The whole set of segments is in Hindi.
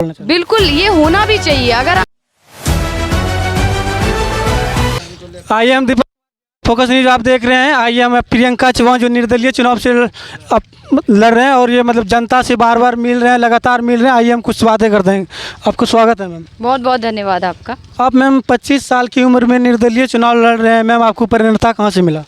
बिल्कुल, ये होना भी चाहिए। अगर आईएम दीपक फोकस न्यूज आप देख रहे हैं। आईएम प्रियंका चौहान जो निर्दलीय चुनाव से अब लड़ रहे हैं और ये मतलब जनता से बार बार मिल रहे हैं, लगातार मिल रहे हैं। आईएम कुछ बातें करते हैं। आपको स्वागत है मैम। बहुत बहुत धन्यवाद आपका। आप मैम 25 साल की उम्र में निर्दलीय चुनाव लड़ रहे हैं मैम, आपको प्रेरणा कहाँ से मिला?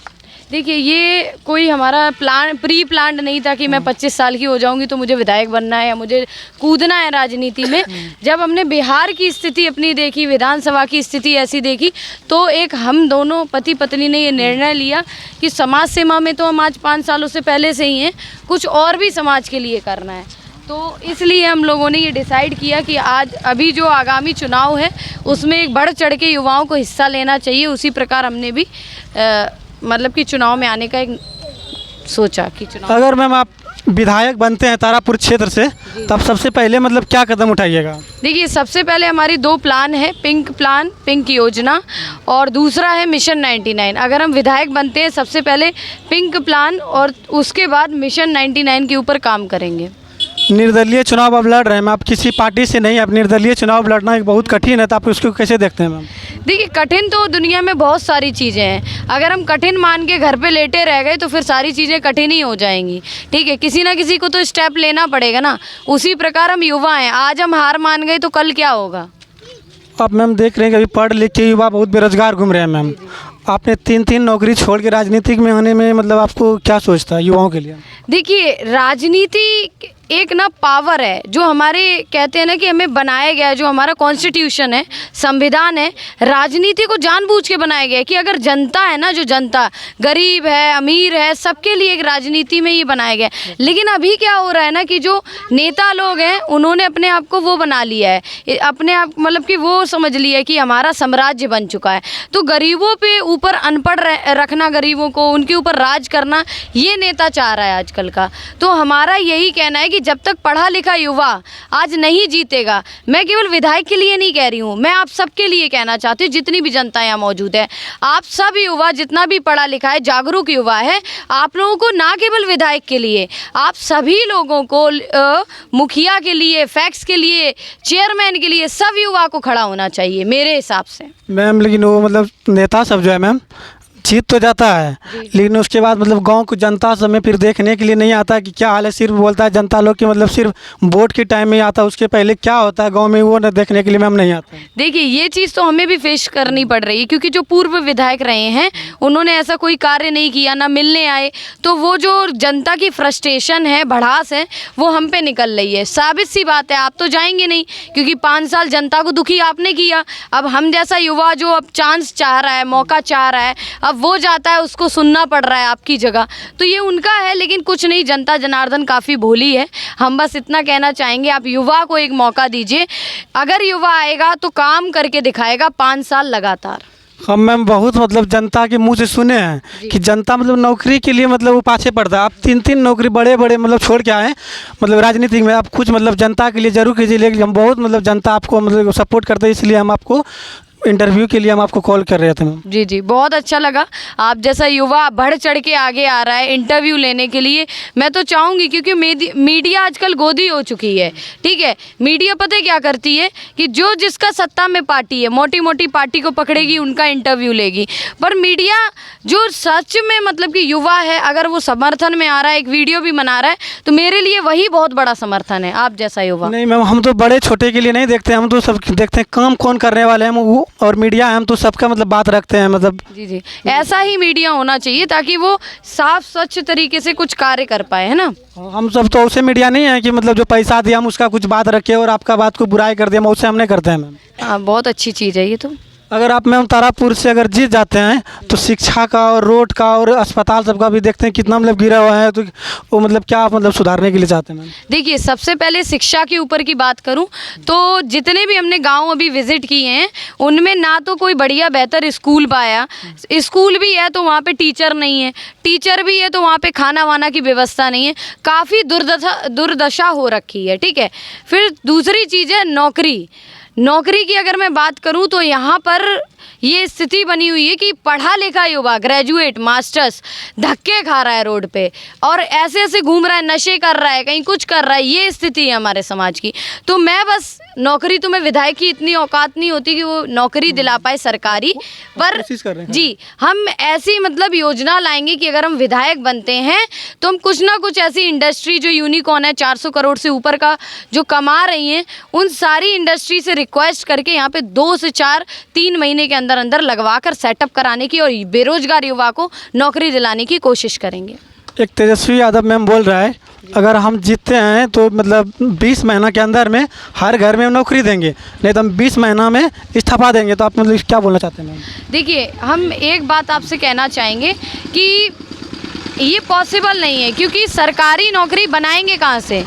देखिए, ये कोई हमारा प्री प्लान नहीं था कि मैं 25 साल की हो जाऊंगी तो मुझे विधायक बनना है या मुझे कूदना है राजनीति में। जब हमने बिहार की स्थिति अपनी देखी, विधानसभा की स्थिति ऐसी देखी, तो एक हम दोनों पति पत्नी ने ये निर्णय लिया कि समाज सेवा में तो हम आज 5 सालों से पहले से ही हैं, कुछ और भी समाज के लिए करना है। तो इसलिए हम लोगों ने ये डिसाइड किया कि आज अभी जो आगामी चुनाव है उसमें एक बढ़ चढ़ के युवाओं को हिस्सा लेना चाहिए। उसी प्रकार हमने भी मतलब कि चुनाव में आने का एक सोचा कि चुनाव। अगर मैम आप विधायक बनते हैं तारापुर क्षेत्र से, तब सबसे पहले मतलब क्या कदम उठाइएगा? देखिए, सबसे पहले हमारी 2 प्लान है, पिंक प्लान, पिंक योजना, और दूसरा है मिशन 99। अगर हम विधायक बनते हैं सबसे पहले पिंक प्लान और उसके बाद मिशन 99 के ऊपर काम करेंगे। निर्दलीय चुनाव आप लड़ रहे हैं, आप किसी पार्टी से नहीं, आप निर्दलीय चुनाव लड़ना एक बहुत कठिन है, तो आप उसको कैसे देखते हैं मैम? देखिए, कठिन तो दुनिया में बहुत सारी चीज़ें हैं। अगर हम कठिन मान के घर पे लेटे रह गए तो फिर सारी चीज़ें कठिन ही हो जाएंगी। ठीक है, किसी ना किसी को तो स्टेप लेना पड़ेगा ना। उसी प्रकार हम युवा हैं, आज हम हार मान गए तो कल क्या होगा? आप मैम देख रहे हैं कि अभी पढ़ लिख के युवा बहुत बेरोजगार घूम रहे हैं मैम। आपने 3 नौकरी छोड़ के राजनीतिक में आने में मतलब आपको क्या सोचता है युवाओं के लिए? देखिए, राजनीति एक ना पावर है जो हमारे कहते हैं ना कि हमें बनाया गया है, जो हमारा कॉन्स्टिट्यूशन है, संविधान है। राजनीति को जानबूझ के बनाया गया है कि अगर जनता है ना, जो जनता गरीब है, अमीर है, सबके लिए एक राजनीति में ये बनाया गया है। लेकिन अभी क्या हो रहा है ना कि जो नेता लोग हैं उन्होंने अपने आप को वो बना लिया है, अपने आप मतलब कि वो समझ लिया है कि हमारा साम्राज्य बन चुका है। तो गरीबों पे ऊपर अनपढ़ रखना, गरीबों को उनके ऊपर राज करना, ये नेता चाह रहा है आजकल का। तो हमारा यही कहना है कि जब तक पढ़ा लिखा युवा आज नहीं जीतेगा, मैं केवल विधायक के लिए नहीं कह रही हूँ, मैं आप सबके लिए कहना चाहती हूँ, जितनी भी जनता यहाँ मौजूद है, आप सब युवा, जितना भी पढ़ा लिखा है, जागरूक युवा है, आप लोगों को ना केवल विधायक के लिए, आप सभी लोगों को मुखिया के लिए, फैक्स के लिए, चेयरमैन के लिए, सब युवा को खड़ा होना चाहिए मेरे हिसाब से मैम। लेकिन वो मतलब नेता सब जो है मैम जीत तो जाता है, लेकिन उसके बाद मतलब गांव को जनता सब में फिर देखने के लिए नहीं आता कि क्या हाल है। सिर्फ बोलता है जनता लोग कि मतलब सिर्फ वोट के टाइम में आता है, उसके पहले क्या होता है गांव में वो न देखने के लिए मैम नहीं आता। देखिए, ये चीज़ तो हमें भी फेस करनी पड़ रही है, क्योंकि जो पूर्व विधायक रहे हैं उन्होंने ऐसा कोई कार्य नहीं किया, ना मिलने आए। तो वो जो जनता की फ्रस्ट्रेशन है, भड़ास है, वो हम पे निकल रही है। साबित सी बात है, आप तो जाएंगे नहीं, क्योंकि 5 साल जनता को दुखी आपने किया। अब हम जैसा युवा जो अब चांस चाह रहा है, मौका चाह रहा है, अब वो जाता है, उसको सुनना पड़ रहा है आपकी जगह। तो ये उनका है, लेकिन कुछ नहीं, जनता जनार्दन काफ़ी भोली है। हम बस इतना कहना चाहेंगे, आप युवा को एक मौका दीजिए। अगर युवा आएगा तो काम करके दिखाएगा 5 साल लगातार। हम मैम बहुत मतलब जनता के मुंह से सुने हैं कि जनता मतलब नौकरी के लिए मतलब वो पाछे पड़ता है। आप 3 नौकरी बड़े बड़े मतलब छोड़ के आए मतलब राजनीति में, आप कुछ मतलब जनता के लिए जरूर कीजिए। लेकिन हम बहुत मतलब जनता आपको मतलब सपोर्ट करते हैं, इसलिए हम आपको इंटरव्यू के लिए हम आपको कॉल कर रहे थे मैम। जी जी, बहुत अच्छा लगा। आप जैसा युवा बढ़ चढ़ के आगे आ रहा है इंटरव्यू लेने के लिए। मैं तो चाहूँगी, क्योंकि मीडिया आजकल गोदी हो चुकी है। ठीक है, मीडिया पता है क्या करती है कि जो जिसका सत्ता में पार्टी है, मोटी मोटी पार्टी को पकड़ेगी, उनका इंटरव्यू लेगी। पर मीडिया जो सच में मतलब कि युवा है, अगर वो समर्थन में आ रहा है, एक वीडियो भी बना रहा है, तो मेरे लिए वही बहुत बड़ा समर्थन है, आप जैसा युवा। नहीं मैम, हम तो बड़े छोटे के लिए नहीं देखते, हम तो सब देखते हैं काम कौन करने वाले हैं वो, और मीडिया हम तो सबका मतलब बात रखते हैं मतलब। जी जी, ऐसा ही मीडिया होना चाहिए ताकि वो साफ स्वच्छ तरीके से कुछ कार्य कर पाए, है ना। हम सब तो ऐसे मीडिया नहीं है कि मतलब जो पैसा दिया हम उसका कुछ बात रखे और आपका बात को बुराई कर दिया, उससे हम नहीं करते हैं मैम। हाँ, बहुत अच्छी चीज़ है ये तो। अगर आप मैम तारापुर से अगर जीत जाते हैं तो शिक्षा का और रोड का और अस्पताल सबका भी देखते हैं कितना मतलब गिरा हुआ है, तो वो मतलब क्या आप मतलब सुधारने के लिए चाहते हैं मैम? देखिए, सबसे पहले शिक्षा के ऊपर की बात करूं तो जितने भी हमने गांव अभी विजिट किए हैं उनमें ना तो कोई बढ़िया बेहतर स्कूल पाया। स्कूल भी है तो वहाँ पे टीचर नहीं है, टीचर भी है तो वहाँ पे खाना वाना की व्यवस्था नहीं है। काफ़ी दुर्दशा हो रखी है। ठीक है, फिर दूसरी चीज़ है नौकरी की अगर मैं बात करूं तो यहाँ पर ये स्थिति बनी हुई है कि पढ़ा लिखा युवा ग्रेजुएट मास्टर्स धक्के खा रहा है रोड पे और ऐसे ऐसे घूम रहा है, नशे कर रहा है, कहीं कुछ कर रहा है। ये स्थिति है हमारे समाज की। तो मैं बस नौकरी, तो मैं विधायक की इतनी औकात नहीं होती कि वो नौकरी दिला पाए सरकारी, पर कोशिश कर रहे हैं। जी हम ऐसी मतलब योजना लाएंगे कि अगर हम विधायक बनते हैं तो हम कुछ ना कुछ ऐसी इंडस्ट्री जो यूनिकॉर्न है 400 करोड़ से ऊपर का जो कमा रही हैं, उन सारी इंडस्ट्री से रिक्वेस्ट करके यहाँ पे 2 से 3 महीने के अंदर अंदर लगवा कर सेटअप कराने की और बेरोजगार युवा को नौकरी दिलाने की कोशिश करेंगे। एक तेजस्वी यादव मैम बोल रहा है अगर हम जीतते हैं तो मतलब 20 महीना के अंदर में हर घर में नौकरी देंगे, नहीं तो हम 20 महीना में इस्तीफा देंगे। तो आप मतलब क्या बोलना चाहते हैं मैम? देखिए, हम एक बात आपसे कहना चाहेंगे कि ये पॉसिबल नहीं है, क्योंकि सरकारी नौकरी बनाएंगे कहाँ से।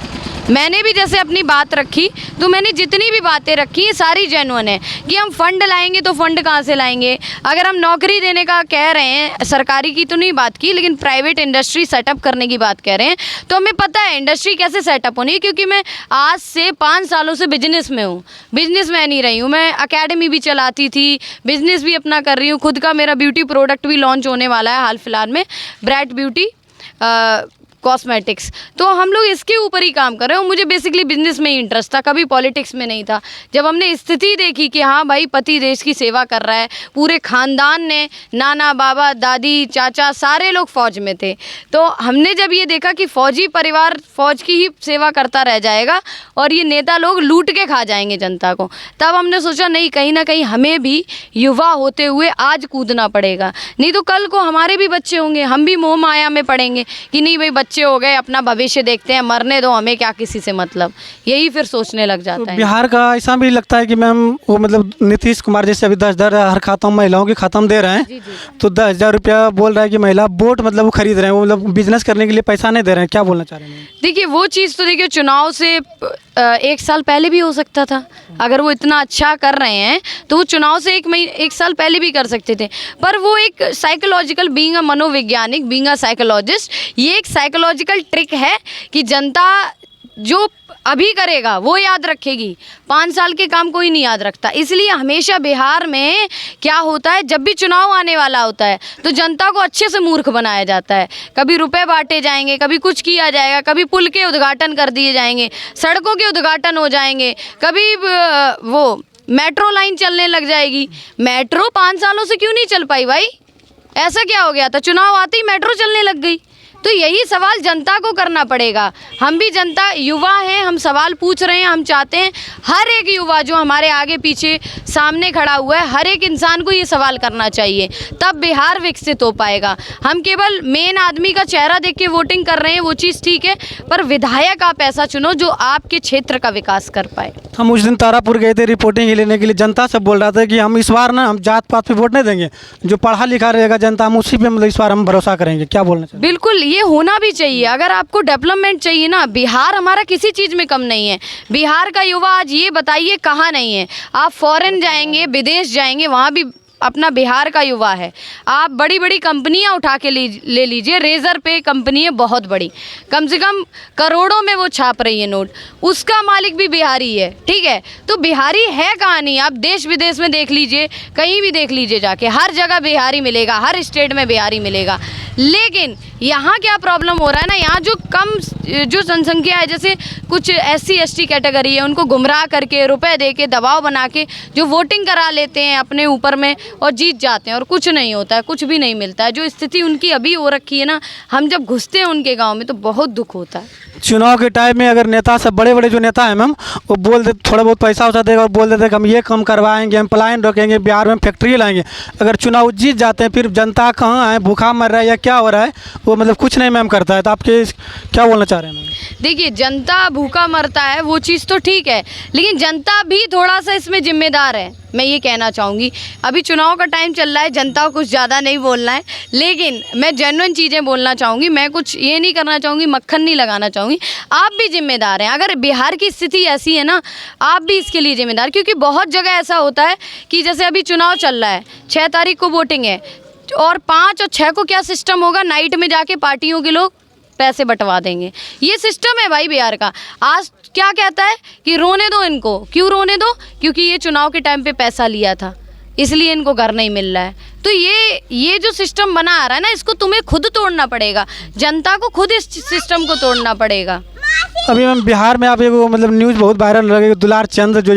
मैंने भी जैसे अपनी बात रखी, तो मैंने जितनी भी बातें रखी ये सारी जेन्युइन है कि हम फंड लाएंगे, तो फंड कहाँ से लाएंगे। अगर हम नौकरी देने का कह रहे हैं, सरकारी की तो नहीं बात की, लेकिन प्राइवेट इंडस्ट्री सेटअप करने की बात कह रहे हैं, तो हमें पता है इंडस्ट्री कैसे सेटअप होनी है, क्योंकि मैं आज से 5 सालों से बिजनेस में हूँ, बिजनेसमैन ही रही हूँ। मैं अकेडमी भी चलाती थी, बिजनेस भी अपना कर रही हूँ, खुद का मेरा ब्यूटी प्रोडक्ट भी लॉन्च होने वाला है हाल फिलहाल में, ब्राइट ब्यूटी कॉस्मेटिक्स। तो हम लोग इसके ऊपर ही काम कर रहे हैं और मुझे बेसिकली बिजनेस में ही इंटरेस्ट था, कभी पॉलिटिक्स में नहीं था। जब हमने स्थिति देखी कि हाँ भाई पति देश की सेवा कर रहा है, पूरे ख़ानदान ने, नाना बाबा दादी चाचा सारे लोग फ़ौज में थे, तो हमने जब ये देखा कि फ़ौजी परिवार फ़ौज की ही सेवा करता रह जाएगा और ये नेता लोग लूट के खा जाएंगे जनता को, तब हमने सोचा नहीं, कहीं ना कहीं हमें भी युवा होते हुए आज कूदना पड़ेगा, नहीं तो कल को हमारे भी बच्चे होंगे, हम भी मोह माया में पड़ेंगे कि नहीं भाई बच्चे हो गए, अपना भविष्य देखते हैं, मरने दो, हमें क्या किसी से मतलब, यही फिर सोचने लग जाता है। बिहार का ऐसा भी लगता है कि मैम वो मतलब नीतीश कुमार जैसे अभी 10,000 हर खाता महिलाओं के खाता में दे रहे हैं, तो 10,000 रुपया बोल रहा है कि महिला वोट मतलब वो खरीद रहे हैं, वो मतलब बिजनेस करने के लिए पैसा नहीं दे रहे हैं। क्या बोलना चाह रहे हैं? देखिए वो चीज़ तो देखिए चुनाव से 1 साल पहले भी हो सकता था। अगर वो इतना अच्छा कर रहे हैं तो वो चुनाव से 1 साल पहले भी कर सकते थे, पर वो एक साइकोलॉजिकल, बीइंग अ मनोवैज्ञानिक, बीइंग अ साइकोलॉजिस्ट, ये एक साइकोलॉजिकल ट्रिक है कि जनता जो अभी करेगा वो याद रखेगी, 5 साल के काम कोई नहीं याद रखता। इसलिए हमेशा बिहार में क्या होता है, जब भी चुनाव आने वाला होता है तो जनता को अच्छे से मूर्ख बनाया जाता है। कभी रुपए बांटे जाएंगे, कभी कुछ किया जाएगा, कभी पुल के उद्घाटन कर दिए जाएंगे, सड़कों के उद्घाटन हो जाएंगे, कभी वो मेट्रो लाइन चलने लग जाएगी। मेट्रो 5 सालों से क्यों नहीं चल पाई भाई? ऐसा क्या हो गया था? चुनाव आते ही मेट्रो चलने लग गई। तो यही सवाल जनता को करना पड़ेगा। हम भी जनता, युवा हैं, हम सवाल पूछ रहे हैं। हम चाहते हैं हर एक युवा जो हमारे आगे पीछे सामने खड़ा हुआ है, हर एक इंसान को ये सवाल करना चाहिए, तब बिहार विकसित हो पाएगा। हम केवल मेन आदमी का चेहरा देख के वोटिंग कर रहे हैं, वो चीज़ ठीक है, पर विधायक आप ऐसा चुनो जो आपके क्षेत्र का विकास कर पाए। हम उस दिन तारापुर गए थे रिपोर्टिंग लेने के लिए, जनता से बोल रहा था कि हम इस बार ना हम जात पात पे वोट नहीं देंगे, जो पढ़ा लिखा रहेगा जनता हम उसी पे मतलब इस बार हम भरोसा करेंगे। क्या बोलना चाहिए? बिल्कुल, ये होना भी चाहिए। अगर आपको डेवलपमेंट चाहिए ना, बिहार हमारा किसी चीज़ में कम नहीं है। बिहार का युवा आज ये बताइए कहाँ नहीं है। आप फॉरेन जाएंगे, विदेश जाएंगे, वहाँ भी अपना बिहार का युवा है। आप बड़ी बड़ी कंपनियां उठा के ले लीजिए, रेजर पे कंपनी है बहुत बड़ी, कम से कम करोड़ों में वो छाप रही है नोट, उसका मालिक भी बिहारी है। ठीक है, तो बिहारी है कहाँ नहीं? आप देश विदेश में देख लीजिए, कहीं भी देख लीजिए जाके, हर जगह बिहारी मिलेगा, हर स्टेट में बिहारी मिलेगा। लेकिन यहाँ क्या प्रॉब्लम हो रहा है ना, यहाँ जो जनसंख्या है, जैसे कुछ SC ST कैटेगरी है, उनको गुमराह करके, रुपए दे के, दबाव बना के जो वोटिंग करा लेते हैं अपने ऊपर में और जीत जाते हैं, और कुछ नहीं होता है, कुछ भी नहीं मिलता है। जो स्थिति उनकी अभी हो रखी है ना, हम जब घुसते हैं उनके गांव में तो बहुत दुख होता है। चुनाव के टाइम में अगर नेता सब बड़े बड़े जो नेता हैं मैम, वो बोल दे थोड़ा बहुत पैसा उठा देगा और बोल देते कि हम ये काम करवाएंगे, हम पलायन रोकेंगे, बिहार में फैक्ट्री लाएंगे। अगर चुनाव जीत जाते हैं फिर जनता कहाँ है, भूखा मर रहा है या क्या हो रहा है, वो मतलब कुछ नहीं मैम करता है। तो आपके क्या बोलना चाह रहे हैं मैम? देखिए, जनता भूखा मरता है वो चीज़ तो ठीक है, लेकिन जनता भी थोड़ा सा इसमें जिम्मेदार है, मैं ये कहना चाहूँगी। अभी चुनाव का टाइम चल रहा है, जनता को कुछ ज़्यादा नहीं बोलना है, लेकिन मैं जेन्युइन चीज़ें बोलना चाहूँगी। मैं कुछ ये नहीं करना चाहूँगी, मक्खन नहीं लगाना चाहूँगी। आप भी जिम्मेदार हैं। अगर बिहार की स्थिति ऐसी है ना, आप भी इसके लिए जिम्मेदार, क्योंकि बहुत जगह ऐसा होता है कि जैसे अभी चुनाव चल रहा है, 6 तारीख को वोटिंग है, और 5 और 6 को क्या सिस्टम होगा, नाइट में जाके पार्टियों के लोग पैसे बंटवा देंगे। ये सिस्टम है भाई बिहार का। आज क्या कहता है कि रोने दो इनको। क्यों रोने दो? क्योंकि ये चुनाव के टाइम पे पैसा लिया था। इसलिए इनको घर नहीं मिल रहा है। तो ये जो सिस्टम बना आ रहा है ना, इसको तुम्हें खुद तोड़ना पड़ेगा, जनता को खुद इस सिस्टम को तोड़ना पड़ेगा। अभी मैम बिहार में आप एक मतलब न्यूज़ बहुत वायरल लगे, दुलार चंद जो